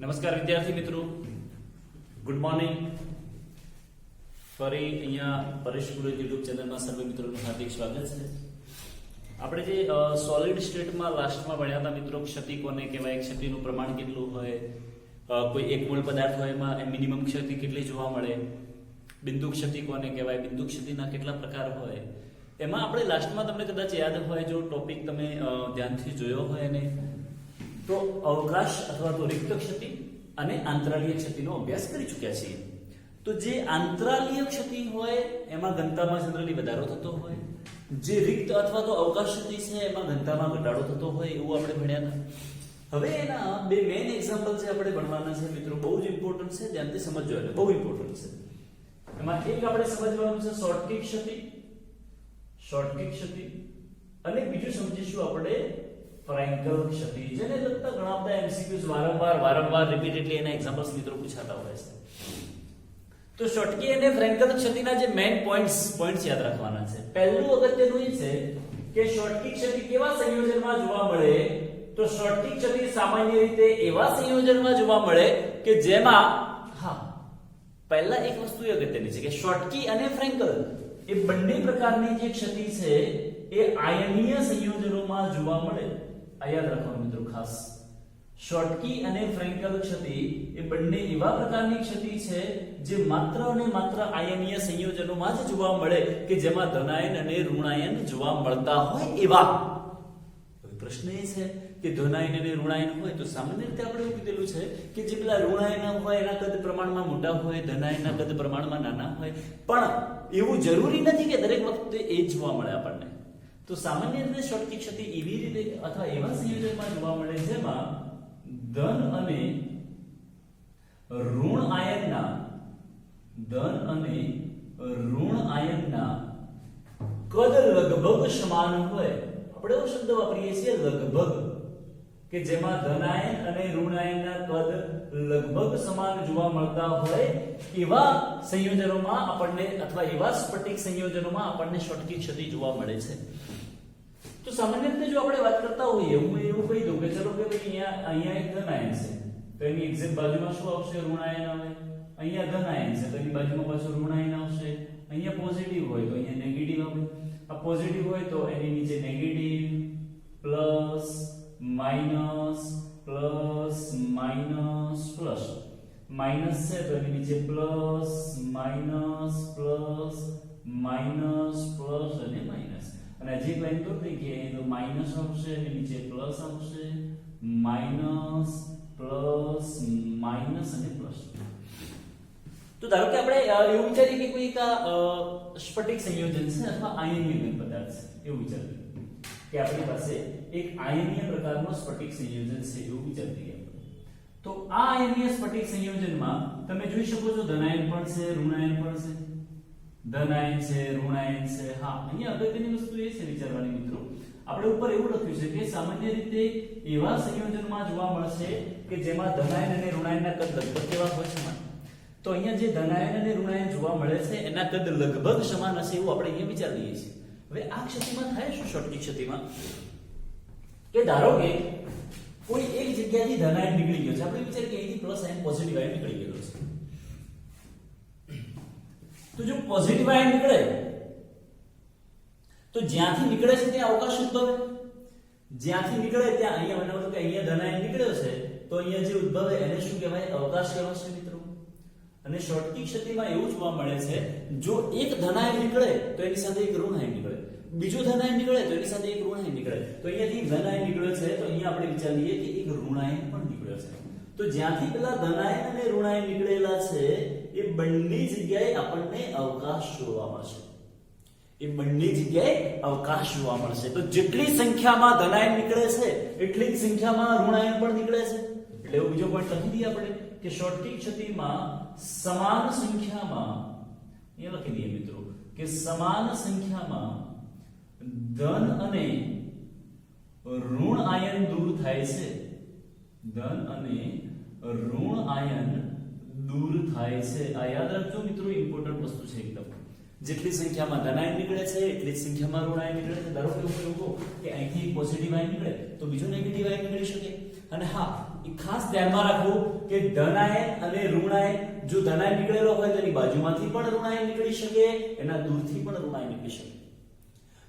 નમસ્કાર વિદ્યાર્થી મિત્રો, ગુડ મોર્નિંગ. ફરી અહીંયા પરેશ ગુરુ યુટ્યુબ ચેનલમાં સર્વે મિત્રોનું હાર્દિક સ્વાગત છે. આપણે જે સોલિડ સ્ટેટમાં લાસ્ટમાં ભણ્યા હતા મિત્રો, ક્ષતિ કોને કહેવાય, ક્ષતિનું પ્રમાણ કેટલું હોય, કોઈ એક મૂળ પદાર્થ હોય એમાં મિનિમમ ક્ષતિ કેટલી જોવા મળે, બિંદુ ક્ષતિ કોને કહેવાય, બિંદુ ક્ષતિના કેટલા પ્રકાર હોય, એમાં આપણે લાસ્ટમાં તમને કદાચ યાદ હોય, જો ટોપિક તમે ધ્યાનથી જોયો હોય ને, તો અવકાશ અથવા તો રિક્ત ક્ષતિ અને આંતરાલીય ક્ષતિનો અભ્યાસ કરી ચૂક્યા છીએ. તો જે આંતરાલીય ક્ષતિ હોય એમાં ઘનતામાં જનરલી વધારો થતો હોય, જે રિક્ત અથવા તો અવકાશ ક્ષતિ છે એમાં ઘનતામાં ઘટાડો થતો હોય, એવું આપણે ભણ્યા હતા. હવે એના બે મેઇન એક્ઝામ્પલ છે આપણે ભણવાના છે મિત્રો, બહુ જ ઇમ્પોર્ટન્ટ છે, ધ્યાનથી સમજજો, એટલે બહુ ઇમ્પોર્ટન્ટ છે. એમાં એક આપણે સમજવાનું છે શોર્ટકી ક્ષતિ, અને બીજું સમજીશું આપણે ફ્રેન્કલ ક્ષતિ, જેને લગતા ઘણા બધા એમસીક્યુઝ વારંવાર રિપીટેડલી એના એક્ઝામ્પલ્સ મિત્રો પૂછાતા હોય છે. તો શોર્ટકી અને ફ્રેન્કલ ક્ષતિના જે મેઇન પોઈન્ટ્સ યાદ રાખવાના છે. પહેલું અગત્યનું એ છે કે શોર્ટકી ક્ષતિ કેવા સંયોજનમાં જોવા મળે, તો શોર્ટકી ક્ષતિ સામાન્ય રીતે એવા સંયોજનમાં જોવા મળે કે જેમાં પહેલા એક વસ્તુ એ અગત્યની છે કે શોર્ટકી અને ફ્રેન્કલ એ બંને પ્રકારની જે ક્ષતિ છે એ આયનીય સંયોજનોમાં જોવા મળે. આ યાદ રાખવાનું મિત્રો ખાસ. શોર્ટકી અને ફ્રેન્કલ ક્ષતિ એ બંને એવા પ્રકારની ક્ષતિ છે જે માત્ર અને માત્ર આયનીય સંયોજનોમાં જ જોવા મળે કે જેમાં ધનાયન અને ઋણાયન જોવા મળતા હોય એવા. હવે પ્રશ્ન એ છે કે ધનાયન અને ઋણાયન હોય તો સામાન્ય રીતે આપણે એવું કીધેલું છે કે જે પેલા ઋણાયન હોય એના કદ પ્રમાણમાં મોટા હોય, ધનાયનના કદ પ્રમાણમાં નાના હોય, પણ એવું જરૂરી નથી કે દરેક વખતે એ જ જોવા મળે આપણને. તો સામાન્ય રીતે શોર્ટકી ક્ષતિ એવી રીતે અથવા એવા સંયોજનમાં જોવા મળે જેમાં ધન અને ઋણ આયનના કદ લગભગ સમાન હોય. આપણે એવો શબ્દ વાપરીએ છીએ લગભગ, કે જેમાં ધનાયન અને ઋણાયનના કદ લગભગ સમાન જોવા મળતા હોય એવા સંયોજનોમાં આપણને અથવા એવા સ્ફટિક સંયોજનોમાં આપણને શોર્ટકી ક્ષતિ જોવા મળે છે. તો સામાન્ય રીતે જો આપણે વાત કરતા હોઈએ, હું એવું કહી દઉં કે ચલો કે ભાઈ અહીંયા એક ધનાયન છે, તો એની એક્ઝેક્ટ બાજુમાં શું આવશે? ઋણાયન આવે. અહીંયા ધનાયન છે તો એની બાજુમાં પાછું ઋણાયન આવશે. અહીંયા પોઝિટિવ હોય તો અહીંયા નેગેટિવ આવે. આ પોઝિટિવ હોય તો એની નીચે negative, plus, minus, plus, minus, plus. Minus છે તો એની નીચે plus, minus, plus, minus, plus અને માઈનસ. અને હજી લાઈન તો થઈ ગઈ તો માઈનસ આવશે અને નીચે પ્લસ આવશે, માઈનસ, પ્લસ, માઈનસ અને પ્લસ. તો ધારો કે આપણે એવું વિચારીએ કે કોઈ એક સ્ફટિક સંયોજન છે અથવા આયનીય ઘન પદાર્થ છે, એવું વિચારીએ કે આપણી પાસે એક આયનીય પ્રકારનો સ્ફટિક સંયોજન છે, એવું વિચારીએ. તો આ આયનીય સ્ફટિક સંયોજનમાં તમે જોઈ શકો છો ધનાયન પણ છે, ઋણાયન પણ છે. ધનાયન છે, ઋણાયન છે. હા, અહીંયા અગત્યની વસ્તુ એ છે વિચારવાની મિત્રો, આપણે ઉપર એવું લખ્યું છે કે સામાન્ય રીતે એવા સંયોજનમાં જોવા મળશે કે જેમાં ધનાયન અને ઋણાયનના કદ લગભગ કેવા હોય છે. તો અહીંયા જે ધનાયન અને ઋણાયન જોવા મળે છે એના કદ લગભગ સમાન હશે એવું આપણે અહીંયા વિચારી લઈએ છીએ. હવે આ ક્ષતિમાં થાય શું? શોર્ટકી ક્ષતિમાં કે ધારો કે કોઈ એક જગ્યાથી ધનાયન નીકળી ગયો છે, આપણે વિચારીએ કે અહીંથી પ્લસ આયન પોઝિટિવ આયન નીકળી ગયો છે. તો જો પોઝિટિવ આયન નીકળે તો જ્યાંથી નીકળે છે ત્યાં અવકાશ ઉદ્ભવે. જ્યાંથી નીકળે ત્યાં અહીંયા બનાવો કે અહીંયા ધનાયન નીકળ્યો છે તો અહીંયા જે ઉદ્ભવે એને શું કહેવાય? અવકાશ કહેવાશે મિત્રો. અને શોર્ટકી ક્ષતિમાં એવું જોવા મળે છે, જો એક ધનાયન નીકળે તો એની સાથે એક ઋણાયન નીકળે, બીજું ધનાયન નીકળે તો એની સાથે એક ઋણાયન નીકળે. તો અહીંયાથી ધનાયન નીકળ્યો છે તો અહીંયા આપણે વિચારીએ કે એક ઋણાયન પણ નીકળ્યો છે. તો જ્યાંથી પેલા ધનાયન અને ઋણાયન નીકળેલા છે એ બંને જગ્યાએ આપણને અવકાશ જોવા મળશે. તો જેટલી સંખ્યામાં ધનાયન નીકળે છે એટલી જ સંખ્યામાં ઋણાયન પણ નીકળે છે. એટલે એવો બીજો પોઈન્ટ લખી દઈએ આપણે કે શોર્ટકી ક્ષતિમાં સમાન સંખ્યામાં, અહીંયા લખી દઈએ મિત્રો કે સમાન સંખ્યામાં ધન અને ઋણ આયન દૂર થાય છે. ધન અને ઋણ આયન દૂર થાય છે. આ યાદ રાખજો મિત્રો, ઇમ્પોર્ટન્ટ વસ્તુ છે એકદમ. જેટલી સંખ્યામાં ધનાયન નીકળે છે એટલી જ સંખ્યામાં ઋણાયન નીકળે છે. ધારો કે હું એવું કહું કે અહીંથી પોઝિટિવ આયન નીકળે તો બીજો નેગેટિવ આયન નીકળી શકે. અને હા, એ ખાસ ધ્યાનમાં રાખવું કે ધનાયન અને ઋણાયન, જો ધનાયન નીકળેલો હોય તો એની બાજુમાંથી પણ ઋણાયન નીકળી શકે, એના દૂરથી પણ ઋણાયન નીકળી શકે.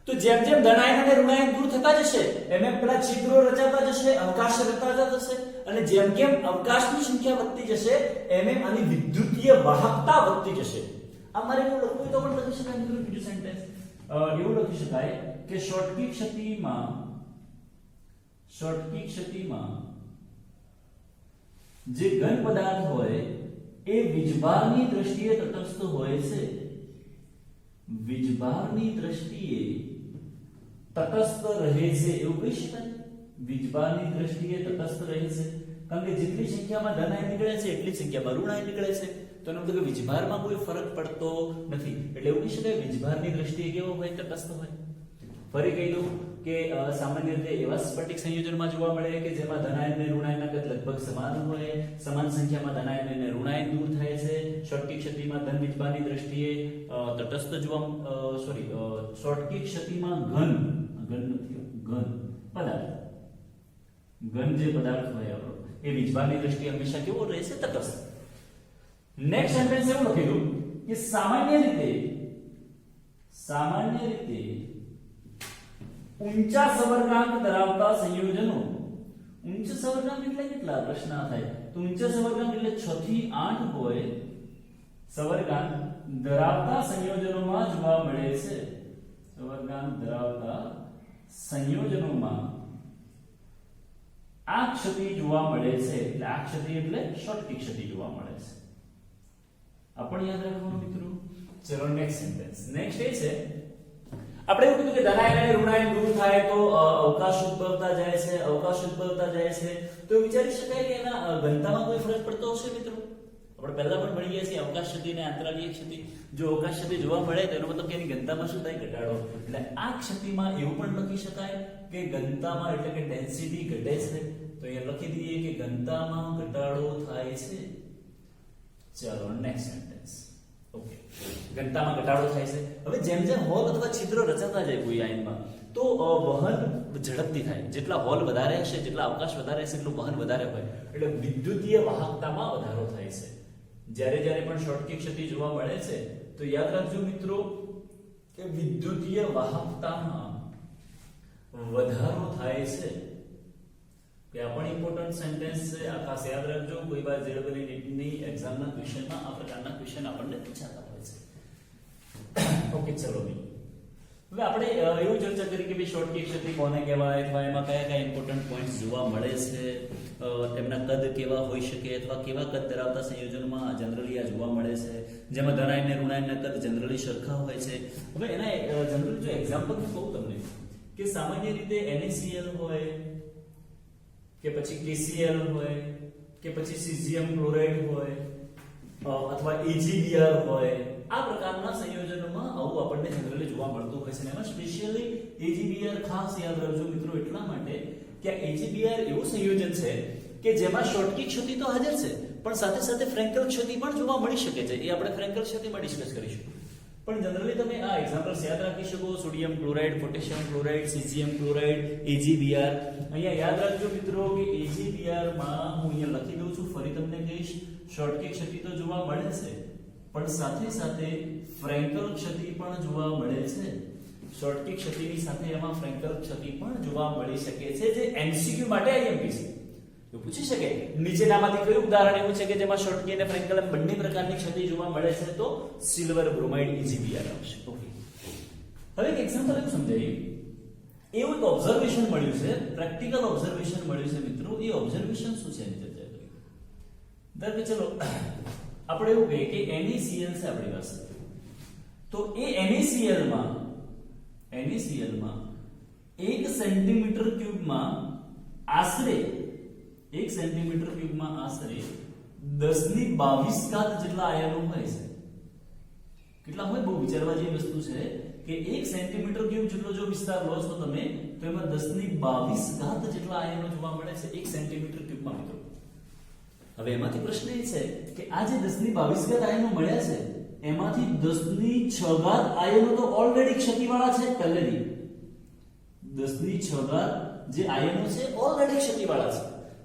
તો જેમ જેમ ધનાયન અને ઋણાયન દૂર થતા જશે એમ એમ પેલા છિદ્રો રચાતા જશે, અવકાશ રચાતા જશે, અને જેમ જેમ અવકાશની સંખ્યા વધતી જશે એમ એમ આની વિદ્યુતીય વાહકતા વધતી જશે. આ મારે એવું લખવું તો પણ લખી શકાય મિત્રો. બીજું સેન્ટેન્સ એવું લખી શકાય કે શોર્ટકી ક્ષતિમાં જે ઘન પદાર્થ હોય એ વીજભારની દ્રષ્ટિએ તટસ્થ હોય છે. વીજભારની દ્રષ્ટિએ તટસ્થ રહે છે એવું કહી શકાય. વીજભારની દ્રષ્ટિએ તટસ્થ રહે છે કારણ કે જેટલી સંખ્યામાં ધનાયન નીકળે છે એટલી સંખ્યામાં ઋણાયન નીકળે છે. તો એનો મતલબ કે વીજભારમાં કોઈ ફરક પડતો નથી. એટલે એવું કહી શકાય વીજભારની દ્રષ્ટિએ કેવો હોય? તટસ્થ હોય. ફરી કહી દઉં કે સામાન્ય રીતે એવા સ્ફટિક સંયોજનમાં જોવા મળે કે જેમાં ધનાયન અને ઋણાયનના કદ લગભગ સમાન હોય, સમાન સંખ્યામાં ધનાયન અને ઋણાયન દૂર થાય છે. શોર્ટકી ક્ષતિમાં ધન વીજભારની દ્રષ્ટિએ તટસ્થ શોર્ટકી ક્ષતિમાં ઘન જે પદાર્થ હોય આપણો એ વીજભારની દ્રષ્ટિએ હંમેશા કેવો રહેશે? તટસ્થ. નેક્સ્ટ સેન્ટેન્સ એવું લખેલું કે સામાન્ય રીતે ઊંચા સવર્ગાંક ધરાવતા સંયોજનો. ઉચ્ચ સવર્ગાંક એટલે કેટલા? પ્રશ્ન થાય તો ઊંચા સવર્ગાંક એટલે 6 થી 8 હોય સવર્ગાંક ધરાવતા સંયોજનોમાં જોવા મળે છે. સવર્ગાંક ધરાવતા સંયોજનોમાં આ ક્ષતિ જોવા મળે છે. એટલે આ ક્ષતિ એટલે શોર્ટકી ક્ષતિ જોવા મળે છે. આ પણ યાદ રાખવાનું મિત્રો. ચલો નેક્સ્ટ સેન્ટેન્સ. નેક્સ્ટ એ છે આપણે એવું કીધું કે ધનાયન અને ઋણાયન દૂર થાય તો અવકાશ ઉદ્ભવતા જાય છે. તો વિચારી શકાય કે એના ઘનતામાં કોઈ ફરક પડતો હશે મિત્રો? આપણે પહેલા પણ ભણી ગયા છીએ અવકાશ ક્ષતિ અને આંતરાલીય ક્ષતિ. જો અવકાશ ક્ષતિ જોવા મળે તો એનો મતલબ કે એની ઘનતામાં શું થાય? ઘટાડો. એટલે આ ક્ષતિમાં એવું પણ લખી શકાય કે ઘનતામાં એટલે કે ડેન્સિટી ઘટે છે. તો અહીંયા લખી દઈએ કે ઘનતામાં ઘટાડો થાય છે. ચલો નેક્સ્ટ સેન્ટેન્સ. ઓકે, ઘનતામાં ઘટાડો થાય છે. હવે જેમ જેમ હોલ અથવા છિદ્રો રચાતા જાય કોઈ આયનમાં તો વહન ઝડપથી થાય. જેટલા હોલ વધારે હશે, જેટલા અવકાશ વધારે હશે એટલું વહન વધારે હોય. એટલે વિદ્યુતીય વાહકતામાં વધારો થાય છે. જ્યારે પણ શોર્ટકી ક્ષતિ જોવા મળે છે તો યાદ રાખજો મિત્રો કે વિદ્યુતીય વાહકતામાં વધારો થાય છે. કે આ પણ ઇમ્પોર્ટન્ટ સેન્ટેન્સ છે. આ ખાસ યાદ રાખજો. કોઈ વાર જેડબલઈ નીટની એક્ઝામના ક્વેશ્ચનમાં આ પ્રકારના ક્વેશ્ચન આપણને પૂછાતા હોય છે. ઓકે, ચલો ભાઈ હવે આપણે એવું ચર્ચા કરી કે ભાઈ શોર્ટકી ક્ષતિ કોને કહેવાય અથવા એમાં કયા ઇમ્પોર્ટન્ટ પોઈન્ટ્સ જોવા મળે છે, તેમના કદ કેવા હોઈ શકે અથવા કેવા કદ ધરાવતા સંયોજનમાં જનરલી આ જોવા મળે છે, જેમાં ધનાયન અને ઋણાયનના કદ જનરલી સરખા હોય છે. હવે એના જનરલી જો એક્ઝામ્પલ હું કહું તમને કે સામાન્ય રીતે NaCl હોય કે પછી KCl હોય કે પછી cesium ક્લોરાઇડ હોય અથવા AgBr હોય, આ પ્રકારના સંયોજનોમાં આવું આપણને જનરલી જોવા મળતું હોય છે. એમાં સ્પેશિયલી AgBr ખાસ યાદ રાખજો મિત્રો એટલા માટે કે AgBr એવું સંયોજન છે કે જેમાં શોર્ટકી ક્ષતિ તો હાજર છે પણ સાથે સાથે ફ્રેન્કલ ક્ષતિ પણ જોવા મળી શકે છે. એ આપણે ફ્રેન્કલ ક્ષતિમાં ડિસ્કસ કરીશું. પણ જનરલી તમે આ એક્ઝામ્પલ્સ યાદ રાખી શકો. Sodium chloride, potassium chloride, cesium chloride, AgBr. અહીંયા યાદ રાખજો મિત્રો કે AgBr માં હું અહીંયા લખી દઉં છું, ફરી તમને કહીશ, શોર્ટકી ક્ષતિ તો જોવા મળે છે પણ સાથે સાથે ફ્રેન્કલ ક્ષતિ પણ જોવા મળે છે. શોર્ટકી ક્ષતિની સાથે એમાં ફ્રેન્કલ ક્ષતિ પણ જોવા મળી શકે છે, જે MCQ માટે IMP છે. તો પૂછી શકે નીચેનામાંથી કયું ઉદાહરણ એવું છે કે જેમાં શોર્ટકી અને ફ્રેન્કલ બંને પ્રકારની ક્ષતિ જોવા મળે છે? તો સિલ્વર બ્રોમાઇડ AgBr આવશે. ઓકે, હવે એક એક્ઝામ્પલ એવું સમજાવીએ. એવું એક ઓબ્ઝર્વેશન મળ્યું છે, પ્રેક્ટિકલ ઓબ્ઝર્વેશન મળ્યું છે મિત્રો. એ ઓબ્ઝર્વેશન શું છે એની ચર્ચા કરીએ. ધારો કે ચલો આપણે એવું કહીએ કે NaCl છે આપણી પાસે. તો એ NaCl માં 1 સેન્ટીમીટર ક્યુબમાં આશરે 1 સેન્ટીમીટર ક્યુબમાં આશરે 1022 જેટલા આયનો હોય છે. કેટલા હોય? બહુ વિચારવા જેવી વસ્તુ છે કે 1 સેન્ટીમીટર ક્યુબ જેટલો જો વિસ્તાર લો છો તમે તો એમાં 1022 જેટલા આયનો જોવા મળે છે 1 સેન્ટીમીટર ક્યુબમાં મિત્રો. હવે એમાંથી પ્રશ્ન એ છે કે આ જે 1022 આયનો મળ્યા છે એમાંથી 10⁶ આયનો તો ઓલરેડી ક્ષતિવાળા છે. પહેલેથી 10⁶ જે આયનો છે ઓલરેડી ક્ષતિવાળા છે.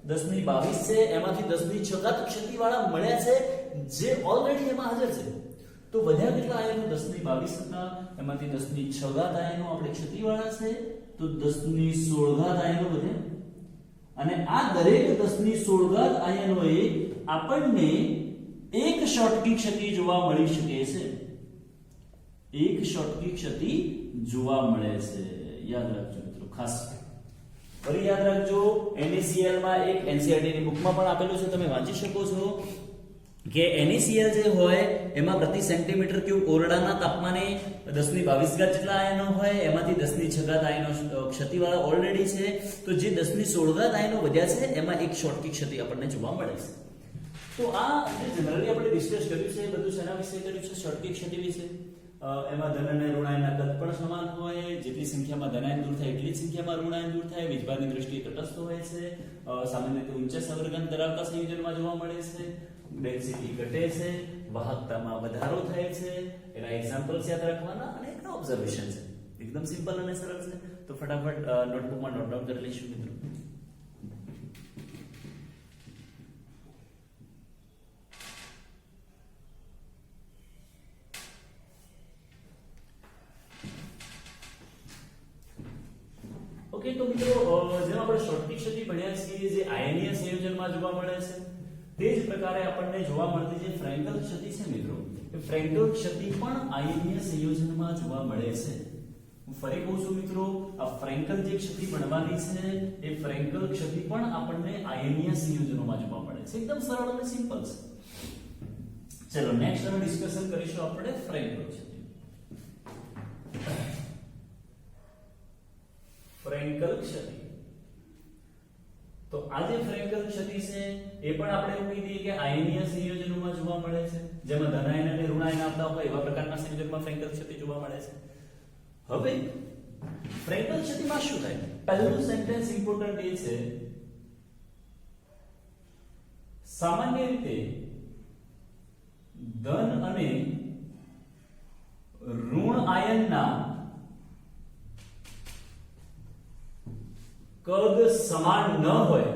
10 ની 22 છે, એમાંથી 10 ની 6 તો ક્ષતિવાળા મળ્યા છે જે ઓલરેડી એમાં હાજર છે. તો વધ્યા કેટલા આયનો? 10 ની 22 હતા, એમાંથી 10 ની 6 આયનો આપણે ક્ષતિવાળા છે, તો 10 ની 16 આયનો વધ્યા. અને આ દરેક 10 ની 16 આયનોએ આપણને એક શોર્ટકી ક્ષતિ જોવા મળી શકે છે. એક શોર્ટકી ક્ષતિ જોવા મળે છે. યાદ રાખજો મિત્રો, ખાસ ફરી યાદ રાખજો. NaCl માં એક NCERT ની બુકમાં પણ આપેલું છે, તમે વાંચી શકો છો કે NaCl જે હોય એમાં પ્રતિ સેન્ટીમીટર ક્યુબ ઓરડાના તાપમાને 10 ની 22 જેટલા આયનો હોય, એમાંથી 10 ની 6 આયનો ક્ષતિવાળા ઓલરેડી છે. તો જે 10 ની 16 આયનો વધ્યા છે એમાં એક શોર્ટકી ક્ષતિ આપણને જોવા મળે છે. તો આ જે જનરલી આપણે ડિસ્કસ કર્યું છે એ બધું શેના વિશે કર્યું છે? શોર્ટકી ક્ષતિ વિશે. એમાં ધન અને ઋણાયનના કદ પણ સમાન હોય, જેટલી સંખ્યામાં ધનાયન દૂર થાય એટલી જ સંખ્યામાં ઋણાયન દૂર થાય, વીજભારની દ્રષ્ટિએ તટસ્થ હોય છે, સામાન્ય રીતે ઊંચા સંવર્ગન ધરાવતા સંયોજનમાં જોવા મળે છે, ડેન્સિટી ઘટે છે, વાહકતામાં વધારો થાય છે. એના એક્ઝામ્પલ્સ યાદ રાખવાના અને એના ઓબ્ઝર્વેશન છે. એકદમ સિમ્પલ અને સરળ છે. તો ફટાફટ નોટબુકમાં નોટ ડાઉન કરી લઈશું મિત્રો. ઓકે, તો મિત્રો જેમ આપણે શોર્ટકી ક્ષતિ ભણ્યા છીએ જે આયનીય સંયોજનમાં જોવા મળે છે, તે જ પ્રકારે આપણને જોવા મળતી જે ફ્રેન્કલ ક્ષતિ છે મિત્રો, એ ફ્રેન્કલ ક્ષતિ પણ આયનીય સંયોજનમાં જોવા મળે છે. હું ફરી કહું છું મિત્રો, આ ફ્રેન્કલ જે ક્ષતિ ભણવાની છે એ ફ્રેન્કલ ક્ષતિ પણ આપણને આયનીય સંયોજનોમાં જોવા મળે છે. એકદમ સરળ અને સિમ્પલ છે. ચલો નેક્સ્ટ હવે ડિસ્કશન કરીશું આપણે ફ્રેન્કલ ક્ષતિ. ફ્રેન્કલ ક્ષતિ, તો આ જે ફ્રેન્કલ ક્ષતિ છે એ પણ આપણે એવું કહી દઈએ કે આયનીય સંયોજનોમાં જોવા મળે છે, જેમાં ધનાયન અને ઋણાયન આવતા હોય એવા પ્રકારના સંયોજનમાં ફ્રેન્કલ ક્ષતિ જોવા મળે છે. હવે ફ્રેન્કલ ક્ષતિમાં શું થાય? પહેલું સેન્ટેન્સ ઇમ્પોર્ટન્ટ એ છે, સામાન્ય રીતે ધન અને ઋણ આયનના કદ સમાન ન હોય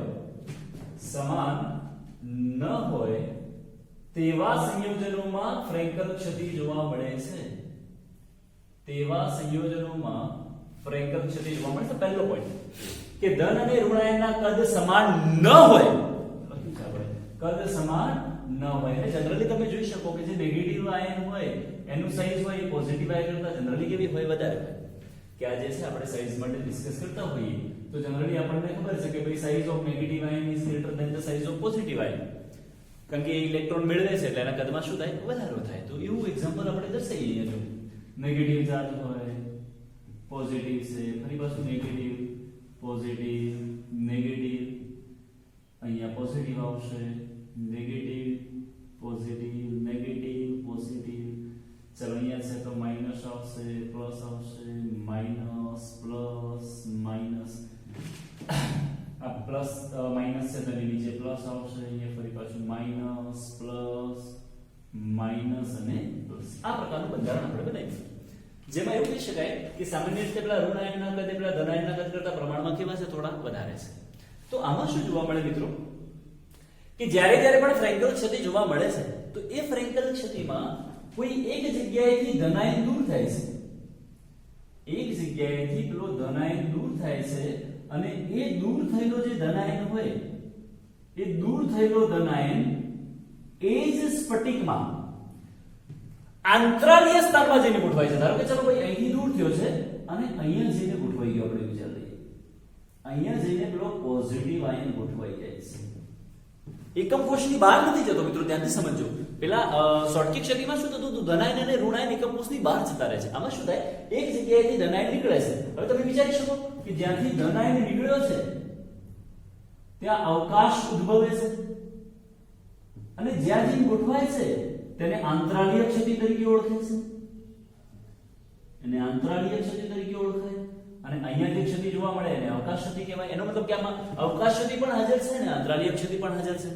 તેવા સંયોજનોમાં ફ્રેન્કલ ક્ષતિ જોવા મળે છે. તેવા સંયોજનોમાં ફ્રેન્કલ ક્ષતિ જોવા મળે છે. પહેલો પોઈન્ટ કે ધન અને ઋણાયનના કદ સમાન ન હોય, કદ સમાન ન હોય. એટલે જનરલી તમે જોઈ શકો કે જે નેગેટિવ આયન હોય એનું સાઈઝ હોય એ પોઝિટિવ આયન કરતા જનરલી કેવી હોય? વધારે હોય. કે આ જે છે આપણે સાઈઝ માટે ડિસ્કસ કરતા હોઈએ તો જનરલી આપણને ખબર છે કે ભાઈ size of negative ion is greater than the size of positive ion, કારણ કે ઇલેક્ટ્રોન મેળવે છે એટલે એના કદમાં શું થાય? વધારો થાય. તો એવું એક્ઝામ્પલ આપણે દર્શાવીએ. જો નેગેટિવ ચાર્જ હોય, પોઝિટિવ છે, ફરી પાછું નેગેટિવ, પોઝિટિવ, નેગેટિવ, અહીંયા પોઝિટિવ આવશે, નેગેટિવ, પોઝિટિવ, નેગેટિવ, પોઝિટિવ. ચલો અહીંયા છે તો માઈનસ આવશે, પ્લસ આવશે, માઈનસ, પ્લસ, માઈનસ. આ પ્લસ માઈનસ છે તો નીચે પ્લસ આવશે, અહીંયા ફરી પાછું માઈનસ, પ્લસ, માઈનસ અને પ્લસ. આ પ્રકારનું બંધારણ આપણે બનાવીશું, જેમાં એવું કહી શકાય કે સામાન્ય રીતે પેલા ઋણાયનના કદ પેલા ધનાયનના કદ કરતા પ્રમાણમાં કેવા છે? થોડા વધારે છે. તો આમાં શું જોવા મળે મિત્રો? કે જ્યારે પણ ફ્રેન્કલ ક્ષતિ જોવા મળે છે તો એ ફ્રેન્કલ ક્ષતિમાં કોઈ એક જગ્યાએથી ધનાયન દૂર થાય છે, એક જગ્યાએથી પેલો ધનાયન દૂર થાય છે, અને એ દૂર થયેલો જે ધનાયન હોય એ દૂર થયેલો ધનાયન એ જ સ્ફટિકમાં આંતરાલીય સ્થાનમાં જઈને ગોઠવાય છે. ધારો કે ચલો ભાઈ અહીંથી દૂર થયો છે અને અહીંયા જઈને ગોઠવાઈ ગયો. આપણે વિચાર લઈએ, અહીંયા જઈને પેલો પોઝિટિવ આયન ગોઠવાઈ જાય છે. એકમ કોષની બહાર નથી જતો મિત્રો, ધ્યાનથી સમજો. પેલા શોર્ટકી ક્ષતિમાં શું થતું હતું? ધનાયન અને ઋણાયન એકમ કોષની બહાર જતા રહે છે. આમાં શું થાય? એક જગ્યાએથી ધનાયન નીકળે છે. હવે તમે વિચારી શકો કે જ્યાંથી ધનાયન નીકળ્યો છે ત્યાં અવકાશ ઉદ્ભવે છે, અને જ્યાં જઈને ગોઠવાય છે તેને આંતરાલીય ક્ષતિ તરીકે ઓળખાય છે. એને આંતરાલીય ક્ષતિ તરીકે ઓળખાય. અને અહીંયા જે ક્ષતિ જોવા મળે એને અવકાશ ક્ષતિ કહેવાય. એનો મતલબ કે આમાં અવકાશ ક્ષતિ પણ હાજર છે ને આંતરાલીય ક્ષતિ પણ હાજર છે.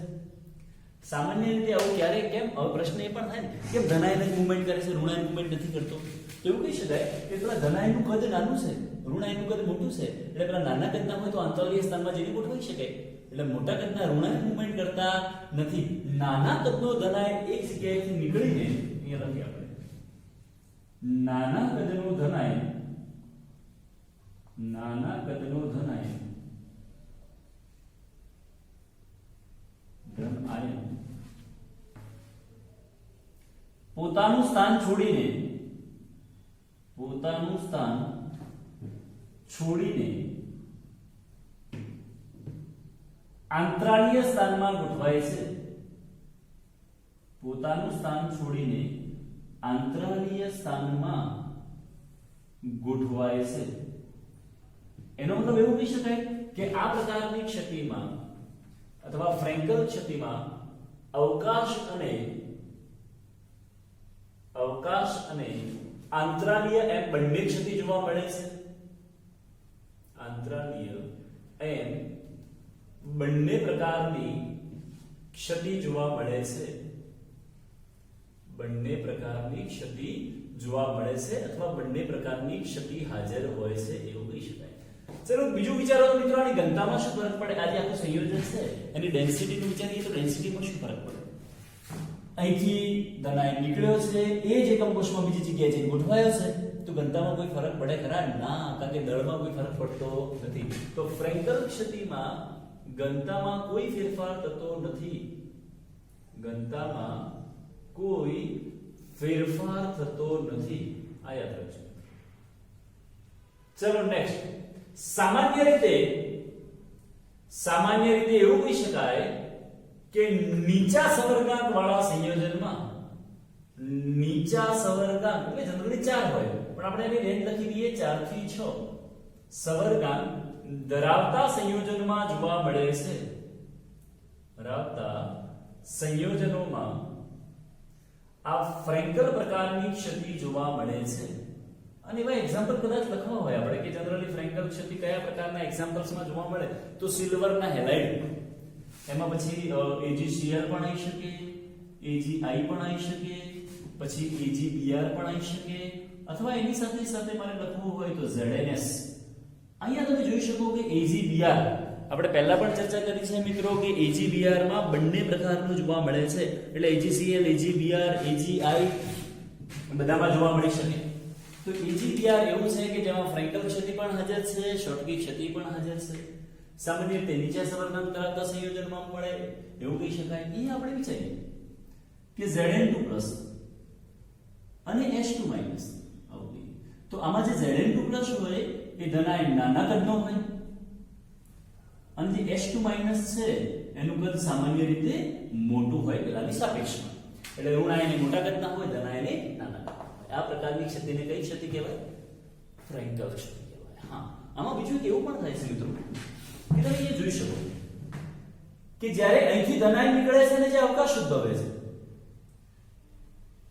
સામાન્ય રીતે આવું ક્યારે કેમ? હવે પ્રશ્ન એ પણ થાય ને, કેમ ધનાયન જ મૂવમેન્ટ કરે છે, ઋણાયન મૂવમેન્ટ નથી કરતો? તો એવું કહી શકાય કે પેલા ધનાયનનું કદ નાનું છે, ઋણાયનનું કદ મોટું છે, એટલે પેલા નાના કદના હોય તો આંતરાલીય સ્થાનમાં જઈને ગોઠવાઈ શકાય. એટલે એટલે મોટા કદના ઋણાયન મૂવમેન્ટ કરતા નથી. નાના કદનો ધનાયન એક જગ્યાએથી નીકળીને અહીંયા લખીએ આપણે નાના કદનો ધનાયન ધન આયન પોતાનું સ્થાન છોડીને આંતરાલીય સ્થાનમાં ગોઠવાય છે. પોતાનું સ્થાન છોડીને આંતરાલીય સ્થાનમાં ગોઠવાય છે. એનો મતલબ એવું કહી શકાય કે આ પ્રકારની ક્ષતિમાં અથવા ફ્રેન્કલ ક્ષતિમાં અવકાશ અને આંતરાલીય એમ બંને ક્ષતિ જોવા મળે છે. આંતરાલીય એમ બંને પ્રકારની ક્ષતિ જોવા મળે છે. બંને પ્રકારની ક્ષતિ જોવા મળે છે અથવા બંને પ્રકારની ક્ષતિ હાજર હોય છે એવું કહી શકાય. ચલો બીજું વિચારો તો મિત્રો આની ઘનતામાં શું ફરક પડે? આજે આખું સંયોજન છે એની ડેન્સિટીનું વિચારીએ તો ડેન્સિટીમાં શું ફરક પડે? અહીંથી ધનાયન નીકળ્યો છે એ જ એકમ કોષમાં બીજી જગ્યાએ જઈને ગોઠવાયો છે તો ઘનતામાં કોઈ ફરક પડે ખરા? ના, કારણ કે દળમાં કોઈ ફરક પડતો નથી. તો ફ્રેન્કલ ક્ષતિમાં ઘનતામાં કોઈ ફેરફાર થતો નથી. ઘનતામાં કોઈ ફેરફાર થતો નથી. આ યાદ રાખજો. ચલો નેક્સ્ટ. સામાન્ય રીતે એવું કહી શકાય કે નીચા સવર્ગાંક વાળા સંયોજનમાં નીચા સવર્ગાંક એટલે જનરલી 4 હોય પણ આપણે એની રેન્જ લખી દઈએ 4 થી 6 સવર્ગાંક ધરાવતા સંયોજનમાં જોવા મળે છે. ધરાવતા સંયોજનોમાં આ ફ્રેન્કલ પ્રકારની ક્ષતિ જોવા મળે છે. અને એવા એક્ઝામ્પલ કદાચ લખવા હોય આપણે કે જનરલી ફ્રેન્કલ ક્ષતિ કયા પ્રકારના એક્ઝામ્પલ્સમાં જોવા મળે તો સિલ્વરના હેલાઇડ, એમાં પછી AgCl પણ આવી શકે, AgI પણ આવી શકે, પછી AgBr પણ આવી શકે અથવા એની સાથે સાથે મારે લખવું હોય તો ZnS. અહીંયા તમે જોઈ શકો કે AgBr આપણે પહેલા પણ ચર્ચા કરી છે મિત્રો કે AgBr માં બંને પ્રકારનું જોવા મળે છે. એટલે AgCl, AgBr, AgI બધામાં જોવા મળી શકે. તો AgBr એવું છે કે જેમાં ફ્રેન્કલ ક્ષતિ પણ હાજર છે, શોર્ટકી ક્ષતિ પણ હાજર છે. સામાન્ય રીતે નીચા સવર્ગાંક ધરાવતા સંયોજનમાં મળે એવું કહી શકાય. એ આપણે વિચારીએ કે Zn2+ અને H2- આવું. તો આમાં જે Zn2+ હોય એ ધનાયન નાના કદનો હોય અને જે H2- છે એનું કદ સામાન્ય રીતે મોટું હોય પેલાની સાપેક્ષમાં. એટલે ઋણાયન મોટા કદના હોય, ધનાયન નાના કદના હોય. આ પ્રકારની ક્ષતિને કઈ ક્ષતિ કહેવાય? ફ્રેન્કલ ક્ષતિ કહેવાય. હા, આમાં બીજું એવું પણ થાય છે મિત્રો કે તમે એ જોઈ શકો કે જ્યારે અહીંથી ધનાયન નીકળે છે અને જે અવકાશ ઉદ્ભવે છે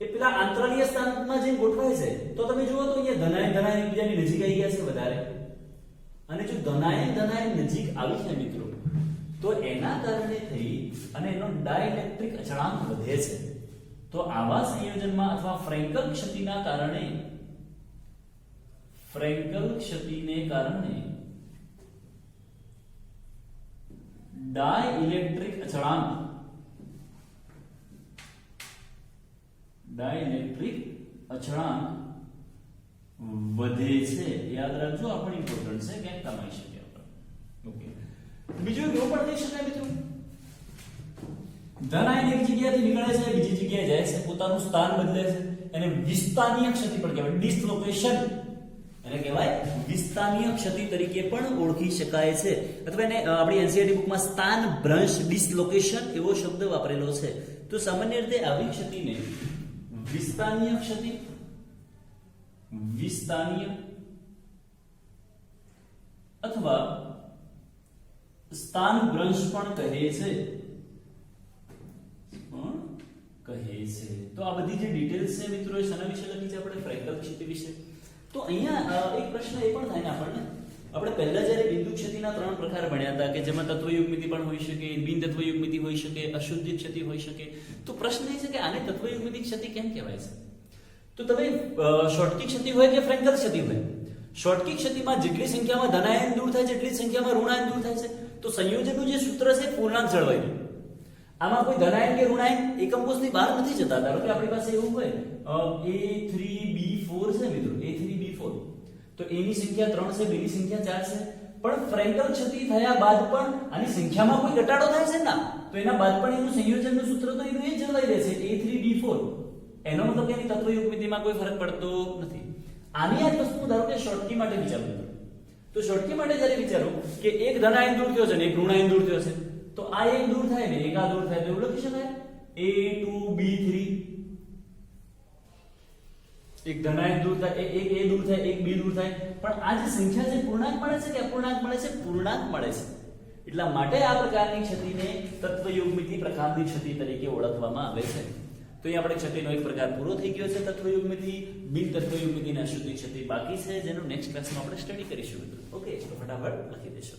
એ પેલા આંતરાલીય સ્થાનમાં જે ગોઠવાય છે તો તમે જુઓ તો અહીંયા ધનાયન એકબીજાની નજીક આવી ગયા છે વધારે. અને જો ધનાયન નજીક આવી છે મિત્રો તો એના કારણે થઈ અને એનો ડાઇલેક્ટ્રિક અચળાંક વધે છે. તો આવા સંયોજનમાં અથવા ફ્રેન્કલ ક્ષતિને કારણે ડાઇલેક્ટ્રિક અચળાંક વધે છે. યાદ રાખજો, આપણે ઇમ્પોર્ટન્ટ છે, ક્યાંક કમાઈ શકે આપણે. ઓકે, બીજું એવું પણ કહી શકાય મિત્રો ધનાયન એક જગ્યાએથી નીકળે છે બીજી જગ્યાએ જાય છે, પોતાનું સ્થાન બદલે છે, એને વિસ્થાનીય ક્ષતિ પણ કહેવાય. ડિસ્લોકેશન એને કહેવાય વિસ્થાનીય ક્ષતિ તરીકે પણ ઓળખી શકાય છે. અથવા એને આપણી NCERT બુકમાં સ્થાન ભ્રંશ ડિસ્લોકેશન એવો શબ્દ વાપરેલો છે. તો સામાન્ય રીતે આવી ક્ષતિને વિસ્થાનીય અથવા સ્થાન ભ્રંશ પણ કહે છે. તો આ બધી જે ડિટેલ્સ છે મિત્રો એ શેના વિશે લખી છે? આપણે ફ્રેન્કલ ક્ષતિ વિશે. તો અહીંયા એક પ્રશ્ન એ પણ થાય ને આપણને, આપણે પહેલા જ્યારે બિંદુ ક્ષતિના 3 પ્રકાર ભણ્યા હતા કે જેમાં તત્વયુગ્મિતિ પણ હોઈ શકે, બિન તત્વયુગ્મિતિ હોઈ શકે, અશુદ્ધ ક્ષતિ હોઈ શકે. તો પ્રશ્ન એ છે કે આને તત્વયુગ્મિતિ ક્ષતિ કેમ કહેવાય છે? તો તમે શોર્ટકી ક્ષતિ હોય કે ફ્રેન્કલ ક્ષતિ હોય, શોર્ટકી ક્ષતિમાં જેટલી સંખ્યામાં ધનાયન દૂર થાય છે એટલી જ સંખ્યામાં ઋણાયન દૂર થાય છે. તો સંયોજનનું જે સૂત્ર છે પૂર્ણાંક જળવાઈ રહે. આમાં કોઈ ધનાયન કે ઋણાયન એકમ કોષની બહાર નથી જતા. ધારો કે આપણી પાસે એવું હોય A3B4 છે મિત્રો, A3B4, તો A ની સંખ્યા 3 છે, B ની સંખ્યા 4 છે, પણ ફ્રેન્કલ ક્ષતિ થયા બાદ પણ આની સંખ્યામાં કોઈ ઘટાડો થાય છે ના, તો એના બાદ પણ એનું સંયોજનનું સૂત્ર તો એનું એ જ જળવાઈ રહેશે, A3B4. એનો મતલબ કે એની તત્વ યુગ્મિતિમાં કોઈ ફરક પડતો નથી. આની આ વસ્તુ ધારો કે શોર્ટકી માટે વિચારો, તો શોર્ટકી માટે જ્યારે વિચારો કે એક ધનાયન દૂર થયો છે ને એક ઋણાયન દૂર થયો છે, તો આ એક દૂર થાય ને એક આ દૂર થાય, તો એવું લખી શકાય A2B3. એક ધનાયન દૂર થાય, એક A દૂર થાય, એક B દૂર થાય, પણ આ જે સંખ્યા છે પૂર્ણાંક મળે છે કે અપૂર્ણાંક મળે છે? પૂર્ણાંક મળે છે. એટલા માટે આ પ્રકારની ક્ષતિને તત્વ યુગ્મિતિ પ્રકારની ક્ષતિ તરીકે ઓળખવામાં આવે છે. તો અહીં આપણે ક્ષતિનો એક પ્રકાર પૂરો થઈ ગયો છે, તત્વ યુગ્મિતિ. બિન તત્વ યુગ્મિતિની અશુદ્ધિ ક્ષતિ બાકી છે, જેનું નેક્સ્ટ ક્લાસમાં આપણે સ્ટડી કરીશું. ઓકે, તો ફટાફટ લખી દેશો.